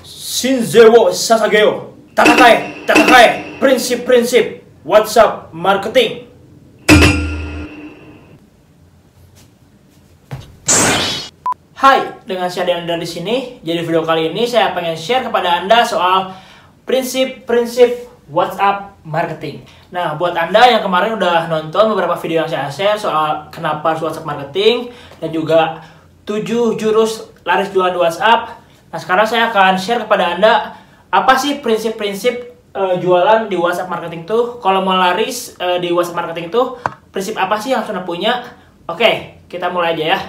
Shinzewo Sasageo, Takakai, prinsip-prinsip WhatsApp marketing. Hai, dengan saya Deandra di sini. Jadi video kali ini saya pengen share kepada Anda soal prinsip-prinsip WhatsApp marketing. Nah, buat Anda yang kemarin udah nonton beberapa video yang saya share soal kenapa harus WhatsApp marketing dan juga 7 jurus laris jualan di WhatsApp. Nah, sekarang saya akan share kepada Anda apa sih prinsip-prinsip jualan di WhatsApp marketing tuh. Kalau mau laris di WhatsApp marketing tuh, prinsip apa sih yang harus Anda punya? Oke, kita mulai aja ya.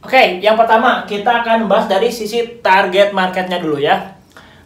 Oke, yang pertama kita akan membahas dari sisi target marketnya dulu ya.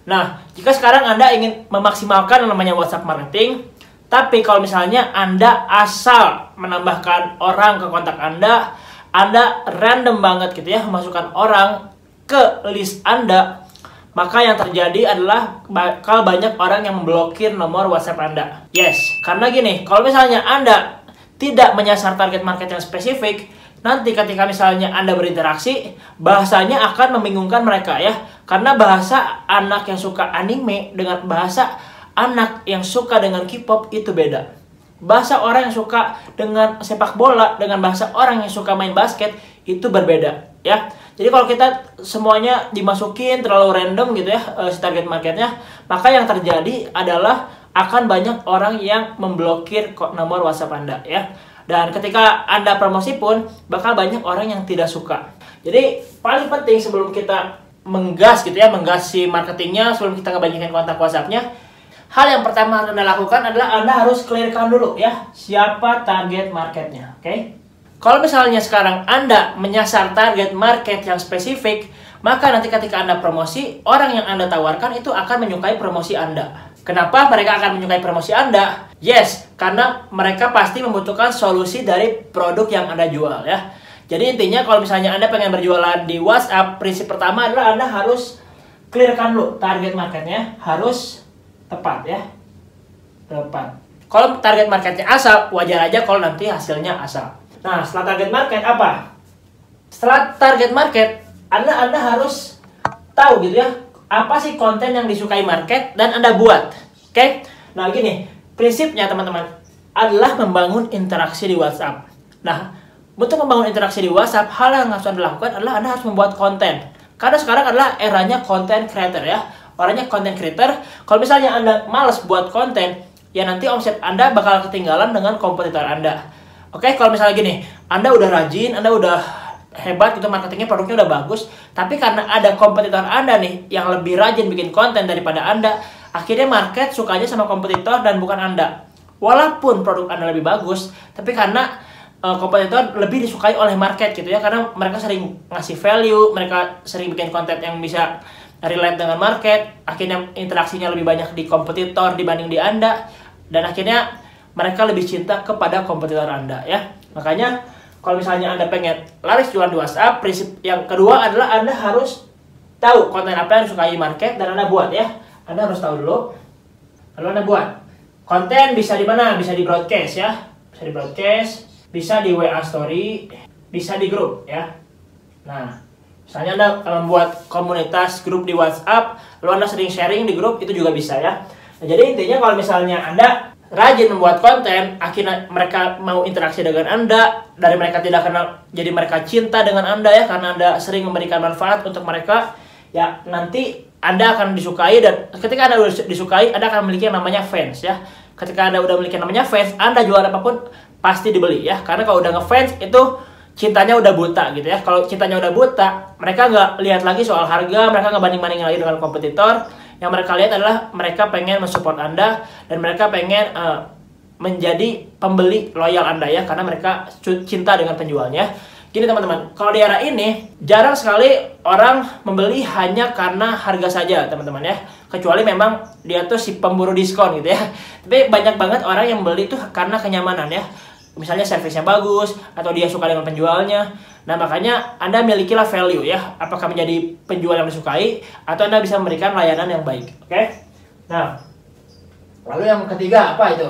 Nah, jika sekarang Anda ingin memaksimalkan namanya WhatsApp marketing, tapi kalau misalnya Anda asal menambahkan orang ke kontak Anda random banget gitu ya, memasukkan orang ke list Anda, maka yang terjadi adalah bakal banyak orang yang memblokir nomor WhatsApp Anda. Yes, karena gini, kalau misalnya Anda tidak menyasar target market yang spesifik, nanti ketika misalnya Anda berinteraksi, bahasanya akan membingungkan mereka ya. Karena bahasa anak yang suka anime dengan bahasa anak yang suka dengan K-pop itu beda. Bahasa orang yang suka dengan sepak bola dengan bahasa orang yang suka main basket itu berbeda ya. Jadi kalau kita semuanya dimasukin terlalu random gitu ya, target marketnya, maka yang terjadi adalah akan banyak orang yang memblokir nomor WhatsApp Anda ya. Dan ketika Anda promosi pun bakal banyak orang yang tidak suka. Jadi paling penting sebelum kita menggas gitu ya, menggas si marketingnya, sebelum kita ngebanyakin kontak WhatsApp-nya, hal yang pertama yang Anda lakukan adalah Anda harus clearkan dulu ya, siapa target marketnya. Oke? Kalau misalnya sekarang Anda menyasar target market yang spesifik, maka nanti ketika Anda promosi, orang yang Anda tawarkan itu akan menyukai promosi Anda. Kenapa mereka akan menyukai promosi Anda? Yes, karena mereka pasti membutuhkan solusi dari produk yang Anda jual ya. Jadi intinya kalau misalnya Anda pengen berjualan di WhatsApp, prinsip pertama adalah Anda harus clearkan dulu target marketnya, harus tepat ya. Tepat. Kalau target marketnya asal, wajar aja kalau nanti hasilnya asal. Nah, setelah target market apa? Setelah target market, Anda harus tahu gitu ya, apa sih konten yang disukai market dan Anda buat. Oke? Nah, gini, prinsipnya teman-teman adalah membangun interaksi di WhatsApp. Nah, untuk membangun interaksi di WhatsApp, hal yang harus Anda lakukan adalah Anda harus membuat konten. Karena sekarang adalah eranya content creator ya. Orangnya content creator. Kalau misalnya Anda malas buat konten, ya nanti omset Anda bakal ketinggalan dengan kompetitor Anda. Oke, kalau misalnya gini, Anda udah rajin, Anda udah hebat gitu, marketingnya, produknya udah bagus, tapi karena ada kompetitor Anda nih yang lebih rajin bikin konten daripada Anda, akhirnya market sukanya sama kompetitor dan bukan Anda. Walaupun produk Anda lebih bagus, tapi karena kompetitor lebih disukai oleh market gitu ya, karena mereka sering ngasih value, mereka sering bikin konten yang bisa relate dengan market, akhirnya interaksinya lebih banyak di kompetitor dibanding di Anda, dan akhirnya mereka lebih cinta kepada kompetitor Anda ya. Makanya kalau misalnya Anda pengen laris jualan di WhatsApp, prinsip yang kedua adalah Anda harus tahu konten apa yang disukai market dan Anda buat ya. Anda harus tahu dulu, lalu Anda buat. Konten bisa di mana? Bisa di broadcast ya. Bisa di broadcast, bisa di WA story, bisa di grup ya. Nah, misalnya Anda membuat komunitas grup di WhatsApp, lalu Anda sering sharing di grup, itu juga bisa ya. Nah, jadi intinya kalau misalnya Anda rajin membuat konten, akhirnya mereka mau interaksi dengan Anda, dari mereka tidak kenal, jadi mereka cinta dengan Anda ya, karena Anda sering memberikan manfaat untuk mereka, ya nanti Anda akan disukai, dan ketika Anda udah disukai, Anda akan memiliki yang namanya fans ya. Ketika Anda udah memiliki yang namanya fans, Anda jual apapun pasti dibeli ya, karena kalau udah ngefans itu cintanya udah buta gitu ya. Kalau cintanya udah buta, mereka nggak lihat lagi soal harga, mereka nggak banding-bandingin lagi dengan kompetitor. Yang mereka lihat adalah mereka pengen mensupport Anda dan mereka pengen menjadi pembeli loyal Anda ya, karena mereka cinta dengan penjualnya. Gini teman-teman, kalau di era ini jarang sekali orang membeli hanya karena harga saja teman-teman ya, kecuali memang dia tuh si pemburu diskon gitu ya. Tapi banyak banget orang yang beli tuh karena kenyamanan ya, misalnya servisnya bagus atau dia suka dengan penjualnya. Nah, makanya Anda milikilah value ya, apakah menjadi penjual yang disukai atau Anda bisa memberikan layanan yang baik. Oke? Nah, Lalu yang ketiga apa itu?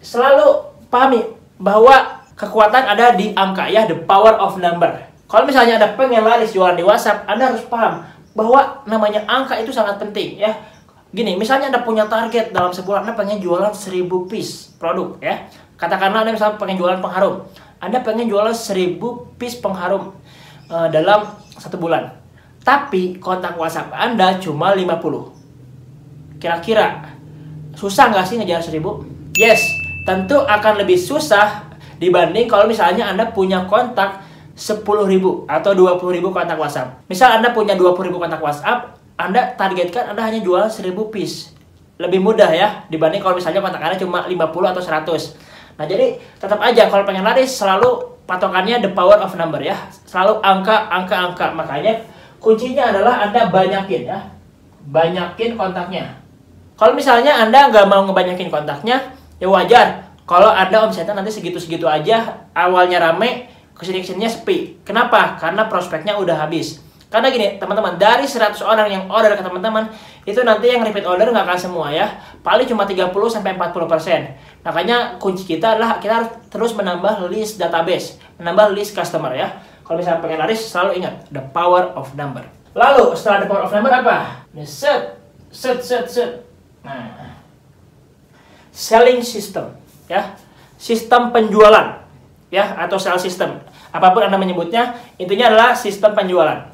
Selalu pahami bahwa kekuatan ada di angka ya, the power of number. Kalau misalnya Anda pengen laris jualan di WhatsApp, Anda harus paham bahwa namanya angka itu sangat penting ya. Gini, misalnya Anda punya target dalam sebulan Anda pengen jualan 1000 piece produk ya. Katakanlah Anda misalnya pengen jualan pengharum. Anda pengen jualan 1000 piece pengharum dalam 1 bulan. Tapi kontak WhatsApp Anda cuma 50. Kira-kira susah nggak sih ngejar 1000? Yes, tentu akan lebih susah dibanding kalau misalnya Anda punya kontak 10.000 atau 20.000 kontak WhatsApp. Misal Anda punya 20.000 kontak WhatsApp, Anda targetkan Anda hanya jual 1000 piece. Lebih mudah ya dibanding kalau misalnya kontak Anda cuma 50 atau 100. Nah, jadi tetap aja kalau pengen laris selalu patokannya the power of number ya. Selalu angka. Makanya kuncinya adalah Anda banyakin ya. Banyakin kontaknya. Kalau misalnya Anda nggak mau ngebanyakin kontaknya, ya wajar. Kalau Anda omsetnya nanti segitu-segitu aja, awalnya rame, kesini-kesininya sepi. Kenapa? Karena prospeknya udah habis. Karena gini, teman-teman, dari 100 orang yang order ke teman-teman, itu nanti yang repeat order nggak akan semua ya. Paling cuma 30-40%. Makanya kunci kita adalah kita harus terus menambah list database, menambah list customer ya. Kalau misalnya pengen laris, selalu ingat, the power of number. Lalu, setelah the power of number apa? Set. Nah, selling system ya. Sistem penjualan ya, atau sales system. Apapun Anda menyebutnya, intinya adalah sistem penjualan.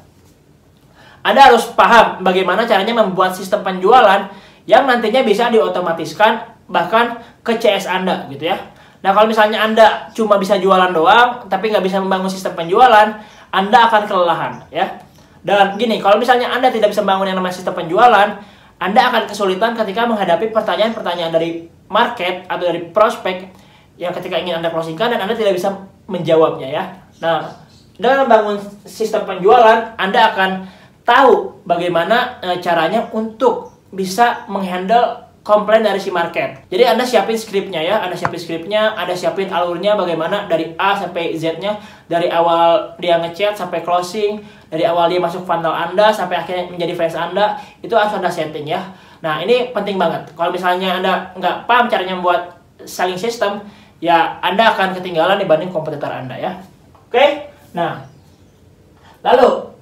Anda harus paham bagaimana caranya membuat sistem penjualan yang nantinya bisa diotomatiskan bahkan ke CS Anda gitu ya. Nah, kalau misalnya Anda cuma bisa jualan doang tapi nggak bisa membangun sistem penjualan, Anda akan kelelahan ya. Dan gini, kalau misalnya Anda tidak bisa membangun yang namanya sistem penjualan, Anda akan kesulitan ketika menghadapi pertanyaan-pertanyaan dari market atau dari prospek yang ketika ingin Anda closingkan dan Anda tidak bisa menjawabnya ya. Nah, dengan membangun sistem penjualan, Anda akan tahu bagaimana caranya untuk bisa menghandle komplain dari si market. Jadi Anda siapin skripnya ya, Anda siapin alurnya bagaimana dari A sampai Z-nya, dari awal dia ngechat sampai closing, dari awal dia masuk funnel Anda sampai akhirnya menjadi fans Anda, itu harus Anda setting ya. Nah, ini penting banget. Kalau misalnya Anda nggak paham caranya membuat selling system, ya Anda akan ketinggalan dibanding kompetitor Anda ya. Oke? Nah, lalu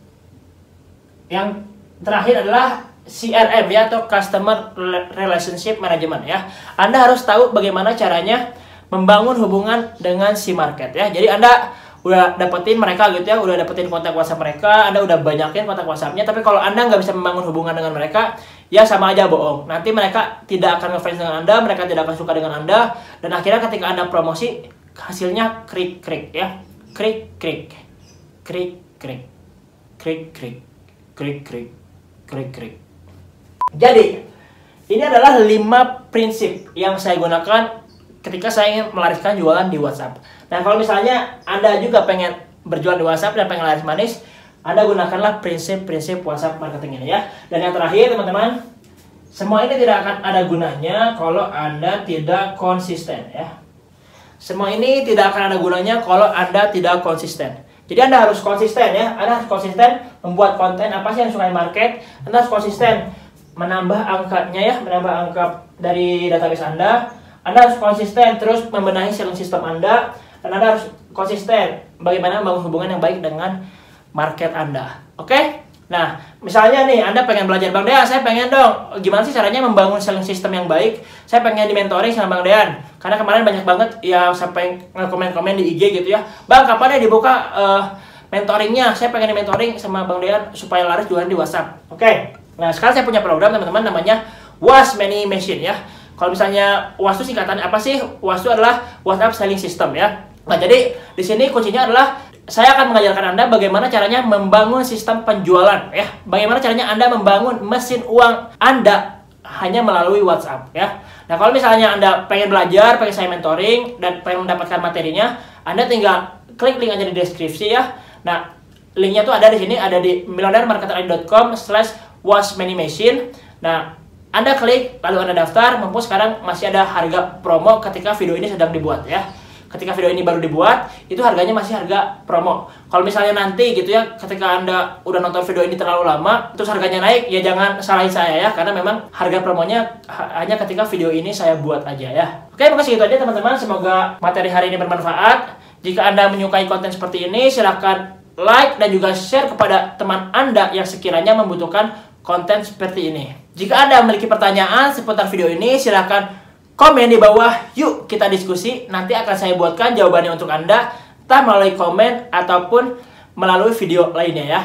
yang terakhir adalah CRM ya, atau Customer Relationship Management ya. Anda harus tahu bagaimana caranya membangun hubungan dengan si market ya. Jadi Anda udah dapetin mereka gitu ya, udah dapetin kontak WhatsApp mereka, Anda udah banyakin kontak WhatsApp-nya, tapi kalau Anda nggak bisa membangun hubungan dengan mereka, ya sama aja bohong. Nanti mereka tidak akan ngefans dengan Anda, mereka tidak akan suka dengan Anda, dan akhirnya ketika Anda promosi, hasilnya krik-krik ya. Krik-krik. Krik-krik. Krik-krik. Krik-krik. Krik-krik. Jadi, ini adalah 5 prinsip yang saya gunakan ketika saya ingin melariskan jualan di WhatsApp. Nah, kalau misalnya Anda juga pengen berjualan di WhatsApp dan pengen laris manis, Anda gunakanlah prinsip-prinsip WhatsApp marketing ini ya. Dan yang terakhir, teman-teman, semua ini tidak akan ada gunanya kalau Anda tidak konsisten ya. Semua ini tidak akan ada gunanya kalau Anda tidak konsisten. Jadi Anda harus konsisten ya. Anda harus konsisten membuat konten apa sih yang sukai market. Anda harus konsisten menambah angkanya ya, menambah angka dari database Anda. Anda harus konsisten terus membenahi selling system Anda, dan Anda harus konsisten bagaimana membangun hubungan yang baik dengan market Anda. Oke? Nah, misalnya nih Anda pengen belajar Bang Dean, saya pengen dong gimana sih caranya membangun selling system yang baik. Saya pengen di mentoring sama Bang Dean. Karena kemarin banyak banget yang sampai nge-komen-komen di IG gitu ya. Bang, kapan ya dibuka mentoringnya? Saya pengen di mentoring sama Bang Dean supaya laris jualan di WhatsApp. Oke. Nah, sekarang saya punya program teman-teman namanya Was Many Machine ya. Kalau misalnya WAS itu singkatannya apa sih? WAS itu adalah WhatsApp Selling System ya. Nah, jadi di sini kuncinya adalah saya akan mengajarkan Anda bagaimana caranya membangun sistem penjualan ya. Bagaimana caranya Anda membangun mesin uang Anda hanya melalui WhatsApp ya. Nah, kalau misalnya Anda pengen belajar, pengen saya mentoring dan pengen mendapatkan materinya, Anda tinggal klik link aja di deskripsi ya. Nah, linknya tuh ada di sini, ada di millionairemarketer.com/wasmanymachine. Nah, Anda klik, lalu Anda daftar, mumpung sekarang masih ada harga promo ketika video ini sedang dibuat ya. ketika video ini baru dibuat, itu harganya masih harga promo. Kalau misalnya nanti gitu ya, ketika Anda udah nonton video ini terlalu lama, terus harganya naik, ya jangan salahin saya ya, karena memang harga promonya hanya ketika video ini saya buat aja ya. Oke, mungkin segitu aja teman-teman. Semoga materi hari ini bermanfaat. Jika Anda menyukai konten seperti ini, silahkan like dan juga share kepada teman Anda yang sekiranya membutuhkan konten seperti ini. Jika Anda memiliki pertanyaan seputar video ini, silahkan komen di bawah, yuk kita diskusi. Nanti akan saya buatkan jawabannya untuk Anda, entah melalui komen ataupun melalui video lainnya ya.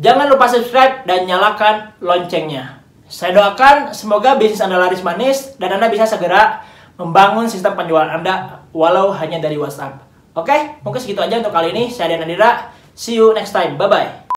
Jangan lupa subscribe dan nyalakan loncengnya. Saya doakan semoga bisnis Anda laris manis dan Anda bisa segera membangun sistem penjualan Anda walau hanya dari WhatsApp. Oke, mungkin segitu aja untuk kali ini. Saya Dian Andira. See you next time. Bye-bye.